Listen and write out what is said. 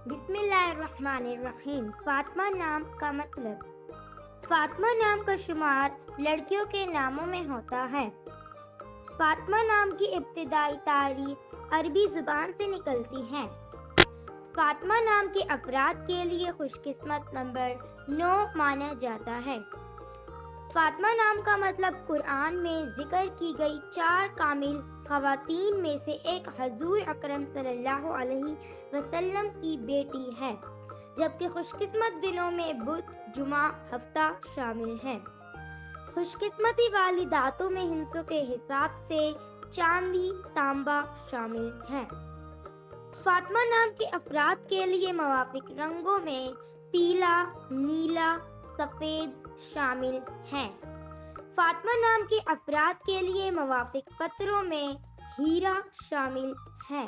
بسم اللہ الرحمن الرحیم۔ فاطمہ نام کا مطلب۔ فاطمہ نام کا شمار لڑکیوں کے ناموں میں ہوتا ہے۔ فاطمہ نام کی ابتدائی تاریخ عربی زبان سے نکلتی ہے۔ فاطمہ نام کے افراد کے لیے خوش قسمت نمبر 9 مانا جاتا ہے۔ فاطمہ نام کا مطلب قرآن میں ذکر کی گئی 4 کامل خواتین میں سے ایک حضور اکرم صلی اللہ علیہ وسلم کی بیٹی ہے، جبکہ خوش قسمت دنوں میں بدھ، جمعہ، ہفتہ شامل ہیں۔ خوش قسمتی والی دھاتوں میں ہندسوں کے حساب سے چاندی، تانبا شامل ہیں۔ فاطمہ نام کے افراد کے لیے موافق رنگوں میں پیلا، نیلا، سفید شامل ہیں۔ فاطمہ نام کے افراد کے لیے موافق پتھروں میں ہیرا شامل ہے۔